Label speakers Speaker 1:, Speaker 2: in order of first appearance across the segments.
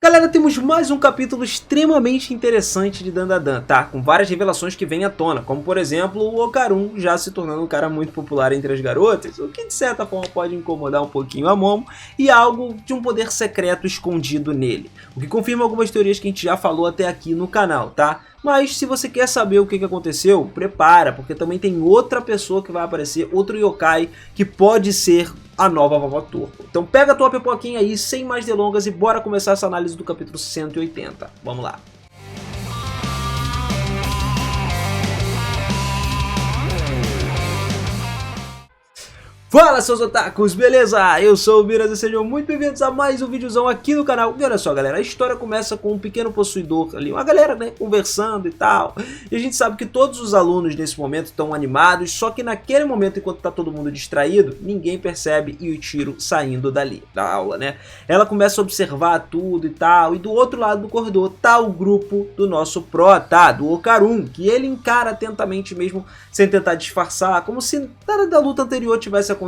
Speaker 1: Galera, temos mais um capítulo extremamente interessante de Dandadan, tá? Com várias revelações que vêm à tona, como por exemplo o Okarun já se tornando um cara muito popular entre as garotas, o que de certa forma pode incomodar um pouquinho a Momo, e algo de um poder secreto escondido nele, o que confirma algumas teorias que a gente já falou até aqui no canal, tá? Mas se você quer saber o que aconteceu, prepara, porque também tem outra pessoa que vai aparecer, outro yokai, que pode ser a nova Vovó Turco. Então pega a tua pipoquinha aí, sem mais delongas, e bora começar essa análise do capítulo 180. Vamos lá. Fala, seus otakus, beleza? Eu sou o Miras e sejam muito bem-vindos a mais um videozão aqui no canal. E olha só, galera, a história começa com um pequeno possuidor ali, uma galera, né, conversando e tal. E a gente sabe que todos os alunos nesse momento estão animados, só que naquele momento, enquanto tá todo mundo distraído, ninguém percebe Yuichiro saindo dali, da aula, né? Ela começa a observar tudo e tal, e do outro lado do corredor tá o grupo do nosso pró, tá? Do Okarun, que ele encara atentamente mesmo, sem tentar disfarçar, como se nada da luta anterior tivesse acontecido.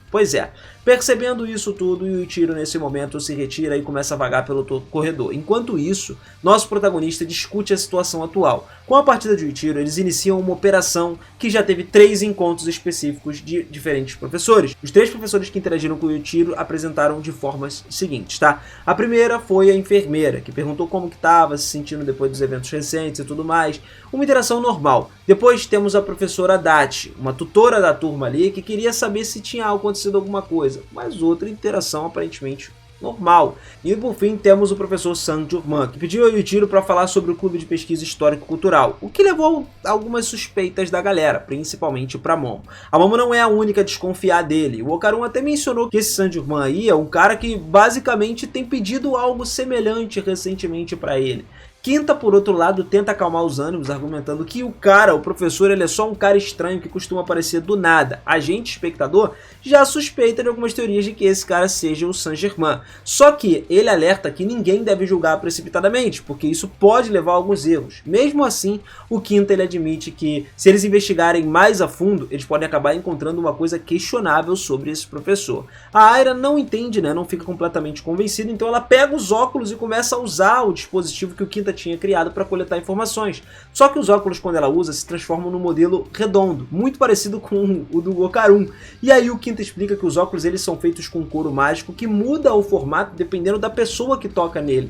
Speaker 1: Pois é, percebendo isso tudo, Yuichiro nesse momento se retira e começa a vagar pelo corredor. Enquanto isso, nosso protagonista discute a situação atual. Com a partida de Yuichiro, eles iniciam uma operação que já teve 3 encontros específicos de diferentes professores. Os 3 professores que interagiram com o Yuichiro apresentaram de formas seguintes, tá? A primeira foi a enfermeira, que perguntou como que estava se sentindo depois dos eventos recentes e tudo mais. Uma interação normal. Depois temos a professora Dachi, uma tutora da turma ali, que queria saber se tinha acontecido alguma coisa, mas outra interação aparentemente normal. E por fim temos o professor Sang-Jurman, que pediu ao Yuichiro para falar sobre o clube de pesquisa histórico-cultural, o que levou algumas suspeitas da galera, principalmente para Momo. A Momo não é a única a desconfiar dele. O Okarun até mencionou que esse Sang-Jurman aí é um cara que basicamente tem pedido algo semelhante recentemente para ele. Quinta, por outro lado, tenta acalmar os ânimos, argumentando que o professor, ele é só um cara estranho que costuma aparecer do nada. A gente, espectador, já suspeita de algumas teorias de que esse cara seja o Saint-Germain. Só que ele alerta que ninguém deve julgar precipitadamente, porque isso pode levar a alguns erros. Mesmo assim, o Quinta ele admite que, se eles investigarem mais a fundo, eles podem acabar encontrando uma coisa questionável sobre esse professor. A Aira não entende, né, não fica completamente convencida, então ela pega os óculos e começa a usar o dispositivo que o Quinta tinha criado para coletar informações. Só que os óculos, quando ela usa, se transformam num modelo redondo, muito parecido com o do Okarun. E aí o Quinta explica que os óculos eles são feitos com couro mágico que muda o formato dependendo da pessoa que toca nele,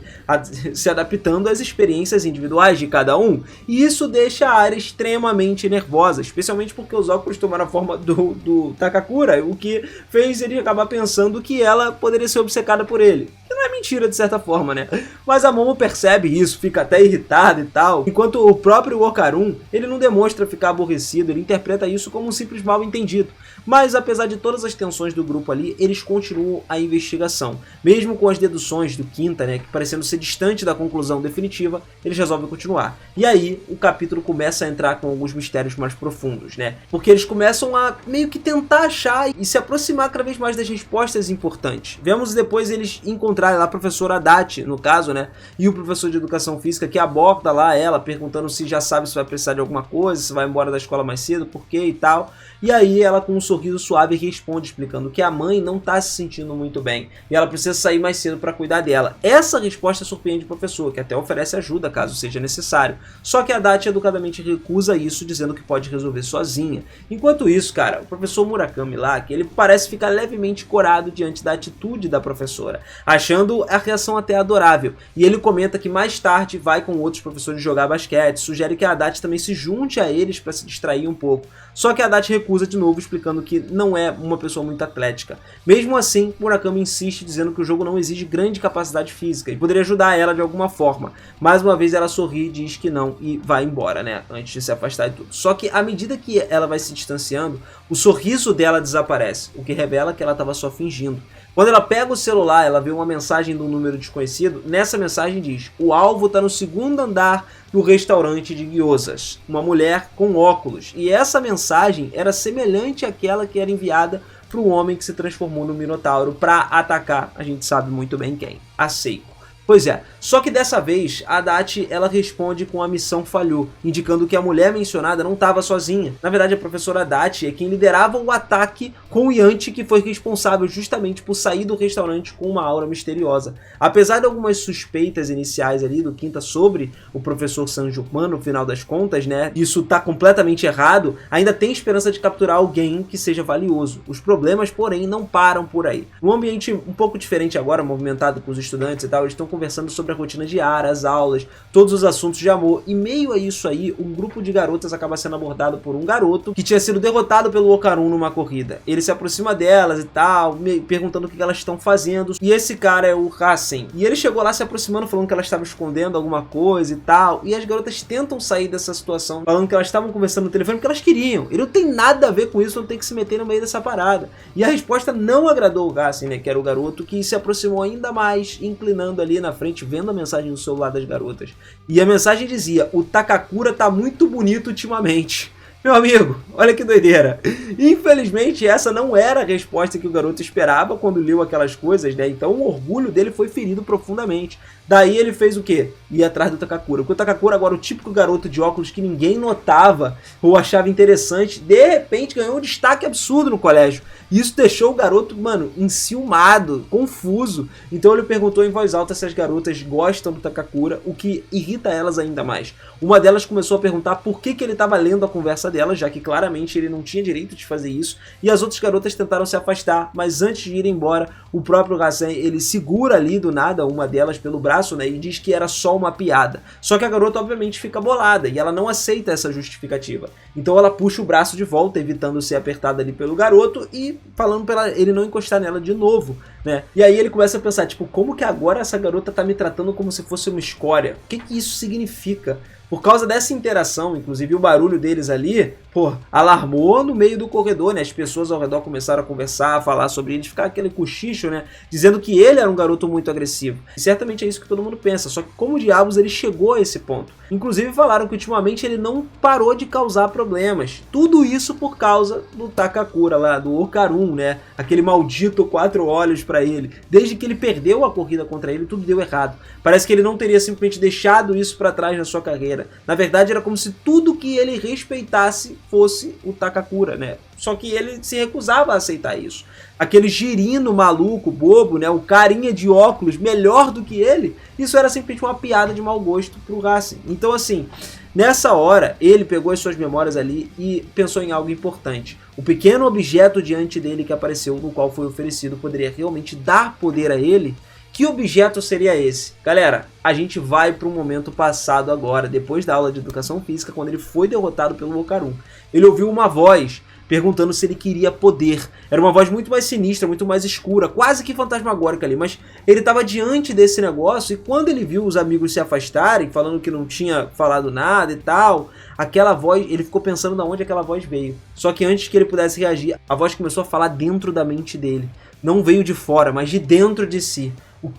Speaker 1: se adaptando às experiências individuais de cada um. E isso deixa a Aira extremamente nervosa, especialmente porque os óculos tomaram a forma do Takakura, o que fez ele acabar pensando que ela poderia ser obcecada por ele. Que não é mentira de certa forma, né? Mas a Momo percebe isso, fica até irritado e tal, enquanto o próprio Okarun, ele não demonstra ficar aborrecido, ele interpreta isso como um simples mal entendido. Mas apesar de todas as tensões do grupo ali, eles continuam a investigação. Mesmo com as deduções do Quinta, né, que parecendo ser distante da conclusão definitiva, eles resolvem continuar. E aí o capítulo começa a entrar com alguns mistérios mais profundos, né? Porque eles começam a meio que tentar achar e se aproximar cada vez mais das respostas importantes. Vemos depois eles encontrarem lá a professora Dachi, no caso, né, e o professor de educação física que aborda lá ela, perguntando se já sabe se vai precisar de alguma coisa, se vai embora da escola mais cedo, por quê e tal. E aí ela, com um sorriso suave, responde explicando que a mãe não está se sentindo muito bem e ela precisa sair mais cedo para cuidar dela. Essa resposta surpreende o professor, que até oferece ajuda caso seja necessário. Só que a Dachi educadamente recusa isso, dizendo que pode resolver sozinha. Enquanto isso, cara, o professor Murakami lá, que ele parece ficar levemente corado diante da atitude da professora, achando a reação até adorável. E ele comenta que mais tarde vai com outros professores jogar basquete, sugere que a Dachi também se junte a eles para se distrair um pouco. Só que a Dachi recusa de novo, explicando que não é uma pessoa muito atlética. Mesmo assim, Murakami insiste, dizendo que o jogo não exige grande capacidade física e poderia ajudar ela de alguma forma. Mais uma vez ela sorri e diz que não e vai embora, né, antes de se afastar de tudo. Só que à medida que ela vai se distanciando, o sorriso dela desaparece, o que revela que ela estava só fingindo. Quando ela pega o celular, ela vê uma mensagem de um número desconhecido. Nessa mensagem diz: o alvo está no 2º andar do restaurante de gyozas. Uma mulher com óculos. E essa mensagem era semelhante àquela que era enviada para o homem que se transformou no Minotauro para atacar, a gente sabe muito bem quem, a Seiko. Pois é, Só que dessa vez, a Adachi, ela responde com a missão falhou, indicando que a mulher mencionada não estava sozinha. Na verdade, a professora Adachi é quem liderava o ataque com o Yanti, que foi responsável justamente por sair do restaurante com uma aura misteriosa. Apesar de algumas suspeitas iniciais ali do Quinta sobre o professor Sanjuman, no final das contas, né, isso tá completamente errado, ainda tem esperança de capturar alguém que seja valioso. Os problemas, porém, não param por aí. Um ambiente um pouco diferente agora, movimentado com os estudantes e tal, eles estão conversando sobre a rotina diária, as aulas, todos os assuntos de amor, e meio a isso aí, um grupo de garotas acaba sendo abordado por um garoto que tinha sido derrotado pelo Okarun numa corrida. Ele se aproxima delas e tal, perguntando o que elas estão fazendo, e esse cara é o Hassen. E ele chegou lá se aproximando, falando que elas estavam escondendo alguma coisa e tal, e as garotas tentam sair dessa situação, falando que elas estavam conversando no telefone porque elas queriam. Ele não tem nada a ver com isso, não tem que se meter no meio dessa parada. E a resposta não agradou o Hassen, né, que era o garoto, que se aproximou ainda mais, inclinando ali na frente, vendo a mensagem no celular das garotas. E a mensagem dizia: o Takakura tá muito bonito ultimamente. Meu amigo, olha que doideira. Infelizmente, essa não era a resposta que o garoto esperava quando leu aquelas coisas, né? Então o orgulho dele foi ferido profundamente. Daí ele fez o quê? Ir atrás do Takakura. Porque o Takakura, agora o típico garoto de óculos que ninguém notava ou achava interessante, de repente ganhou um destaque absurdo no colégio. E isso deixou o garoto, mano, enciumado, confuso. Então ele perguntou em voz alta se as garotas gostam do Takakura, o que irrita elas ainda mais. Uma delas começou a perguntar por que ele estava lendo a conversa dela, já que claramente ele não tinha direito de fazer isso. E as outras garotas tentaram se afastar, mas antes de ir embora, o próprio Hassen, ele segura ali do nada uma delas pelo braço, né, e diz que era só uma piada. Só que a garota obviamente fica bolada e ela não aceita essa justificativa. Então ela puxa o braço de volta, evitando ser apertada ali pelo garoto e falando para ele não encostar nela de novo, né? E aí ele começa a pensar, tipo, como que agora essa garota tá me tratando como se fosse uma escória? O que que isso significa? Por causa dessa interação, inclusive o barulho deles ali, pô, alarmou no meio do corredor, né? As pessoas ao redor começaram a conversar, a falar sobre ele, ficar aquele cochicho, né? Dizendo que ele era um garoto muito agressivo. E certamente é isso que todo mundo pensa, só que como diabos ele chegou a esse ponto? Inclusive falaram que ultimamente ele não parou de causar problemas. Tudo isso por causa do Takakura lá, do Okarun, né? Aquele maldito 4 olhos pra ele. Desde que ele perdeu a corrida contra ele, tudo deu errado. Parece que ele não teria simplesmente deixado isso pra trás na sua carreira. Na verdade, era como se tudo que ele respeitasse fosse o Takakura, né? Só que ele se recusava a aceitar isso. Aquele girino maluco, bobo, né? O carinha de óculos, melhor do que ele, isso era simplesmente uma piada de mau gosto pro Hassen. Então, assim, nessa hora, ele pegou as suas memórias ali e pensou em algo importante. O pequeno objeto diante dele que apareceu, no qual foi oferecido, poderia realmente dar poder a ele. Que objeto seria esse? Galera, a gente vai para um momento passado agora, depois da aula de educação física, quando ele foi derrotado pelo Okarun. Ele ouviu uma voz perguntando se ele queria poder. Era uma voz muito mais sinistra, muito mais escura, quase que fantasmagórica ali, mas ele estava diante desse negócio e quando ele viu os amigos se afastarem, falando que não tinha falado nada e tal, aquela voz, ele ficou pensando de onde aquela voz veio. Só que antes que ele pudesse reagir, a voz começou a falar dentro da mente dele. Não veio de fora, mas de dentro de si.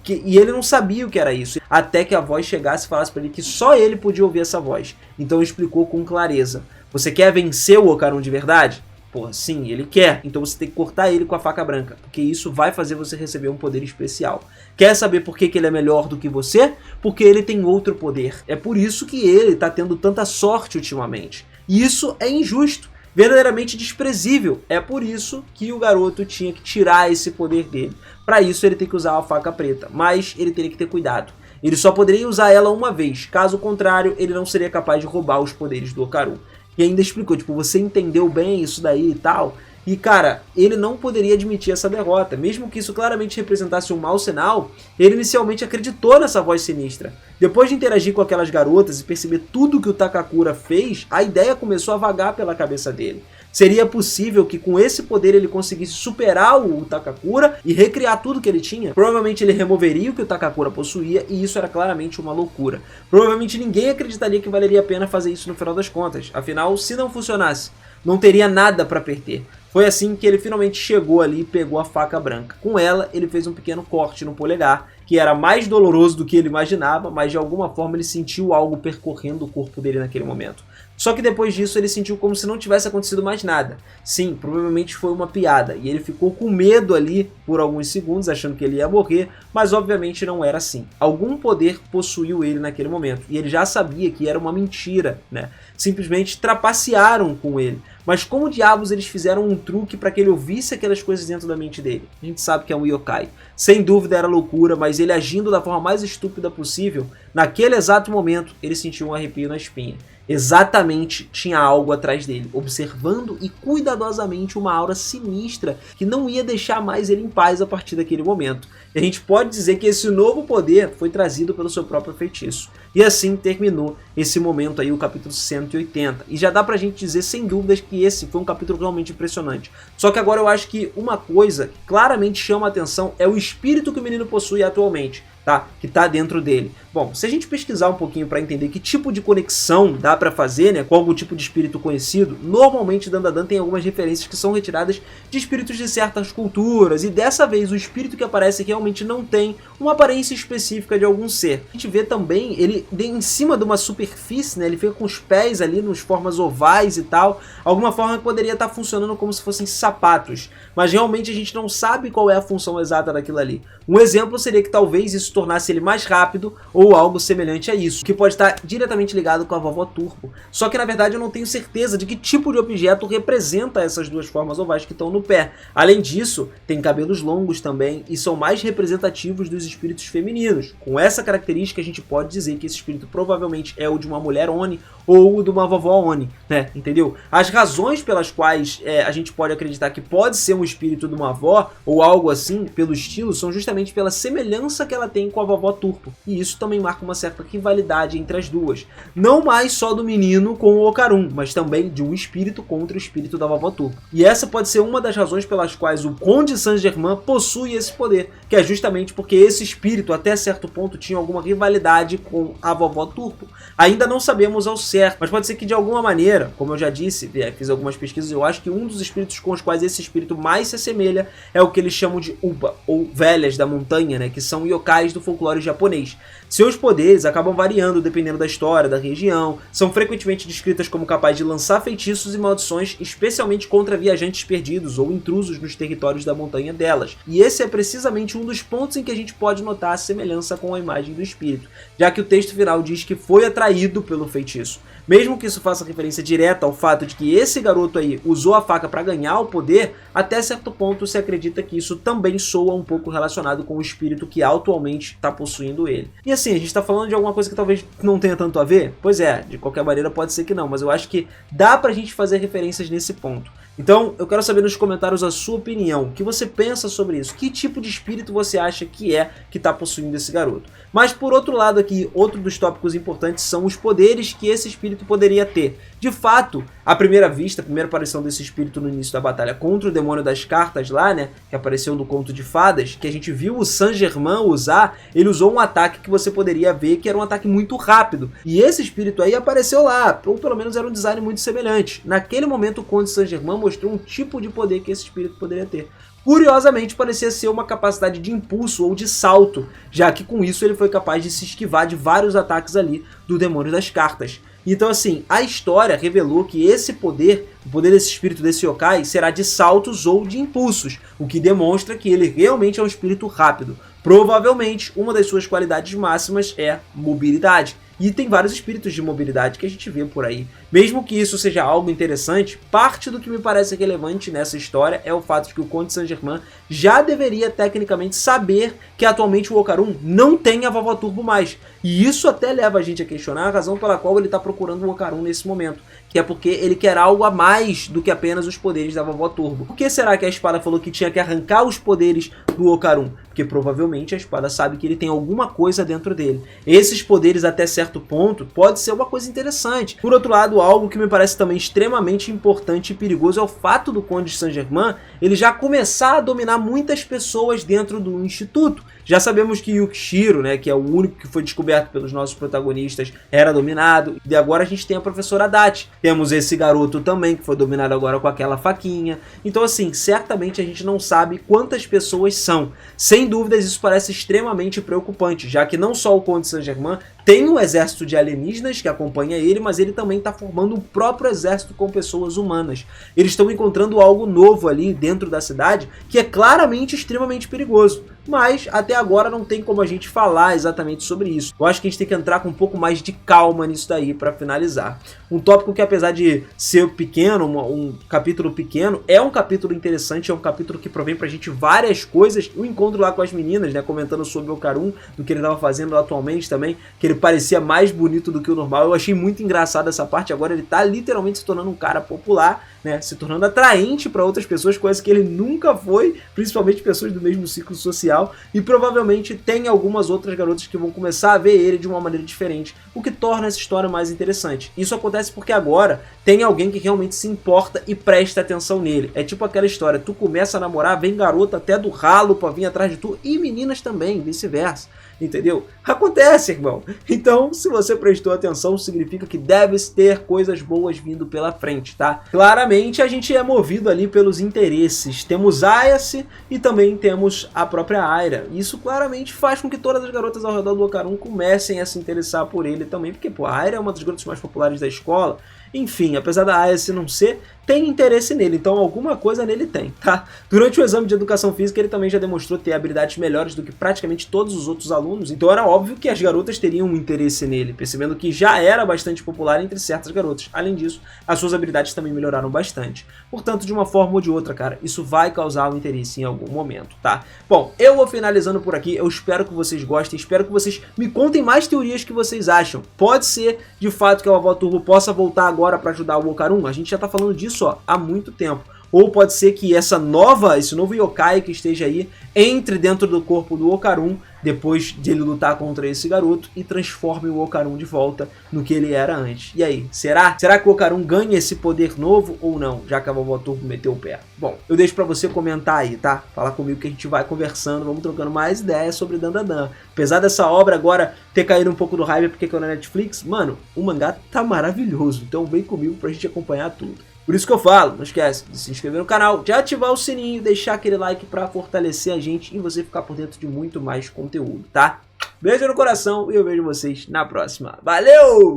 Speaker 1: E ele não sabia o que era isso, até que a voz chegasse e falasse para ele que só ele podia ouvir essa voz. Então explicou com clareza: você quer vencer o Okarun de verdade? Pô, sim, ele quer. Então você tem que cortar ele com a faca branca, porque isso vai fazer você receber um poder especial. Quer saber por que ele é melhor do que você? Porque ele tem outro poder. É por isso que ele está tendo tanta sorte ultimamente. E isso é injusto, verdadeiramente desprezível. É por isso que o garoto tinha que tirar esse poder dele. Para isso ele tem que usar a faca preta, mas ele teria que ter cuidado. Ele só poderia usar ela uma vez, caso contrário ele não seria capaz de roubar os poderes do Okarun. E ainda explicou, tipo, você entendeu bem isso daí e tal? E cara, ele não poderia admitir essa derrota, mesmo que isso claramente representasse um mau sinal, ele inicialmente acreditou nessa voz sinistra. Depois de interagir com aquelas garotas e perceber tudo que o Takakura fez, a ideia começou a vagar pela cabeça dele. Seria possível que com esse poder ele conseguisse superar o Takakura e recriar tudo que ele tinha? Provavelmente ele removeria o que o Takakura possuía e isso era claramente uma loucura. Provavelmente ninguém acreditaria que valeria a pena fazer isso no final das contas. Afinal, se não funcionasse, não teria nada para perder. Foi assim que ele finalmente chegou ali e pegou a faca branca. Com ela, ele fez um pequeno corte no polegar, que era mais doloroso do que ele imaginava, mas de alguma forma ele sentiu algo percorrendo o corpo dele naquele momento. Só que depois disso ele sentiu como se não tivesse acontecido mais nada. Sim, provavelmente foi uma piada, e ele ficou com medo ali por alguns segundos, achando que ele ia morrer, mas obviamente não era assim. Algum poder possuiu ele naquele momento, e ele já sabia que era uma mentira, né? Simplesmente trapacearam com ele. Mas como diabos eles fizeram um truque para que ele ouvisse aquelas coisas dentro da mente dele? A gente sabe que é um yokai. Sem dúvida era loucura, mas ele agindo da forma mais estúpida possível, naquele exato momento ele sentiu um arrepio na espinha. Exatamente, tinha algo atrás dele, observando e cuidadosamente uma aura sinistra que não ia deixar mais ele em paz a partir daquele momento. E a gente pode dizer que esse novo poder foi trazido pelo seu próprio feitiço. E assim terminou esse momento aí, o capítulo 180. E já dá pra gente dizer sem dúvidas que esse foi um capítulo realmente impressionante. Só que agora eu acho que uma coisa que claramente chama a atenção é o espírito que o menino possui atualmente. Tá? Que tá dentro dele. Bom, se a gente pesquisar um pouquinho para entender que tipo de conexão dá para fazer, né, com algum tipo de espírito conhecido, normalmente Dandadan tem algumas referências que são retiradas de espíritos de certas culturas, e dessa vez o espírito que aparece realmente não tem uma aparência específica de algum ser. A gente vê também ele em cima de uma superfície, né, ele fica com os pés ali nos formas ovais e tal, alguma forma que poderia estar funcionando como se fossem sapatos, mas realmente a gente não sabe qual é a função exata daquilo ali. Um exemplo seria que talvez isso tornasse ele mais rápido ou algo semelhante a isso, que pode estar diretamente ligado com a vovó Turpo. Só que na verdade eu não tenho certeza de que tipo de objeto representa essas duas formas ovais que estão no pé. Além disso, tem cabelos longos também e são mais representativos dos espíritos femininos. Com essa característica a gente pode dizer que esse espírito provavelmente é o de uma mulher Oni ou o de uma vovó Oni, né? Entendeu? As razões pelas quais a gente pode acreditar que pode ser um espírito de uma avó ou algo assim, pelo estilo, são justamente pela semelhança que ela tem com a vovó Turpo. E isso também marca uma certa rivalidade entre as duas. Não mais só do menino com o Ocarum, mas também de um espírito contra o espírito da vovó Turpo. E essa pode ser uma das razões pelas quais o Conde Saint-Germain possui esse poder, que é justamente porque esse espírito até certo ponto tinha alguma rivalidade com a vovó Turpo. Ainda não sabemos ao certo, mas pode ser que de alguma maneira, como eu já disse, fiz algumas pesquisas, eu acho que um dos espíritos com os quais esse espírito mais se assemelha é o que eles chamam de Uba, ou Velhas da Montanha, né, que são yokais do folclore japonês. Seus poderes acabam variando dependendo da história, da região, são frequentemente descritas como capazes de lançar feitiços e maldições, especialmente contra viajantes perdidos ou intrusos nos territórios da montanha delas. E esse é precisamente um dos pontos em que a gente pode notar a semelhança com a imagem do espírito, já que o texto final diz que foi atraído pelo feitiço. Mesmo que isso faça referência direta ao fato de que esse garoto aí usou a faca para ganhar o poder, até certo ponto se acredita que isso também soa um pouco relacionado com o espírito que atualmente está possuindo ele. E assim, a gente está falando de alguma coisa que talvez não tenha tanto a ver? Pois é, de qualquer maneira pode ser que não, mas eu acho que dá pra gente fazer referências nesse ponto. Então, eu quero saber nos comentários a sua opinião, o que você pensa sobre isso, que tipo de espírito você acha que está possuindo esse garoto. Mas por outro lado aqui, outro dos tópicos importantes são os poderes que esse espírito poderia ter. De fato, à primeira vista, a primeira aparição desse espírito no início da batalha contra o demônio das cartas lá, né, que apareceu no Conto de Fadas, que a gente viu o Saint-Germain usar, ele usou um ataque que você poderia ver que era um ataque muito rápido. E esse espírito aí apareceu lá, ou pelo menos era um design muito semelhante. Naquele momento o Conde Saint-Germain mostrou um tipo de poder que esse espírito poderia ter. Curiosamente, parecia ser uma capacidade de impulso ou de salto, já que com isso ele foi capaz de se esquivar de vários ataques ali do demônio das cartas. Então assim, a história revelou que esse poder, o poder desse espírito, desse yokai, será de saltos ou de impulsos, o que demonstra que ele realmente é um espírito rápido. Provavelmente, uma das suas qualidades máximas é mobilidade. E tem vários espíritos de mobilidade que a gente vê por aí. Mesmo que isso seja algo interessante, parte do que me parece relevante nessa história é o fato de que o Conde Saint-Germain já deveria tecnicamente saber que atualmente o Ocarum não tem a vovó Turpo mais. E isso até leva a gente a questionar a razão pela qual ele está procurando o Ocarum nesse momento, que é porque ele quer algo a mais do que apenas os poderes da vovó Turpo. Por que será que a espada falou que tinha que arrancar os poderes do Ocarum? Porque provavelmente a espada sabe que ele tem alguma coisa dentro dele. Esses poderes até certo ponto pode ser uma coisa interessante. Por outro lado, algo que me parece também extremamente importante e perigoso é o fato do Conde Saint-Germain ele já começar a dominar muitas pessoas dentro do Instituto. Já sabemos que Yukishiro, né, que é o único que foi descoberto pelos nossos protagonistas, era dominado. E agora a gente tem a professora Adachi. Temos esse garoto também, que foi dominado agora com aquela faquinha. Então assim, certamente a gente não sabe quantas pessoas são. Sem dúvidas isso parece extremamente preocupante, já que não só o Conde Saint-Germain tem um exército de alienígenas que acompanha ele, mas ele também está formando um próprio exército com pessoas humanas. Eles estão encontrando algo novo ali dentro da cidade que é claramente extremamente perigoso. Mas até agora não tem como a gente falar exatamente sobre isso. Eu acho que a gente tem que entrar com um pouco mais de calma nisso daí para finalizar. Um tópico que, apesar de ser pequeno, um capítulo pequeno, é um capítulo interessante, é um capítulo que provém pra gente várias coisas. O encontro lá com as meninas, né, comentando sobre o Okarun, do que ele estava fazendo atualmente também, que ele parecia mais bonito do que o normal. Eu achei muito engraçado essa parte. Agora ele tá literalmente se tornando um cara popular, né, se tornando atraente para outras pessoas, coisa que ele nunca foi, principalmente pessoas do mesmo ciclo social. E provavelmente tem algumas outras garotas que vão começar a ver ele de uma maneira diferente, o que torna essa história mais interessante. Isso acontece porque agora tem alguém que realmente se importa e presta atenção nele. É tipo aquela história, tu começa a namorar, vem garota até do ralo pra vir atrás de tu, e meninas também, vice-versa. Entendeu? Acontece, irmão. Então, se você prestou atenção, significa que deve ter coisas boas vindo pela frente, tá? Claramente, a gente é movido ali pelos interesses. Temos Ayase e também temos a própria Aira. Isso claramente faz com que todas as garotas ao redor do Okarun comecem a se interessar por ele também, porque, pô, a Aira é uma das garotas mais populares da escola. Enfim, apesar da Ayase não ser, tem interesse nele, então alguma coisa nele tem, tá? Durante o exame de educação física, ele também já demonstrou ter habilidades melhores do que praticamente todos os outros alunos, então era óbvio que as garotas teriam um interesse nele, percebendo que já era bastante popular entre certas garotas. Além disso, as suas habilidades também melhoraram bastante. Portanto, de uma forma ou de outra, cara, isso vai causar um interesse em algum momento, tá? Bom, eu vou finalizando por aqui, eu espero que vocês gostem, espero que vocês me contem mais teorias que vocês acham. Pode ser, de fato, que a Vovó Turbo possa voltar agora para ajudar o Okarun, a gente já tá falando disso, ó, há muito tempo. Ou pode ser que esse novo yokai que esteja aí entre dentro do corpo do Okarun depois de ele lutar contra esse garoto e transforme o Okarun de volta no que ele era antes. E aí, será? Será que o Okarun ganha esse poder novo ou não, já que a Vovó Turbo meteu o pé? Bom, eu deixo pra você comentar aí, tá? Falar comigo que a gente vai conversando, vamos trocando mais ideias sobre Dandadan. Apesar dessa obra agora ter caído um pouco do hype porque caiu na Netflix, mano, o mangá tá maravilhoso, então vem comigo pra gente acompanhar tudo. Por isso que eu falo, não esquece de se inscrever no canal, de ativar o sininho, deixar aquele like pra fortalecer a gente e você ficar por dentro de muito mais conteúdo, tá? Beijo no coração e eu vejo vocês na próxima. Valeu!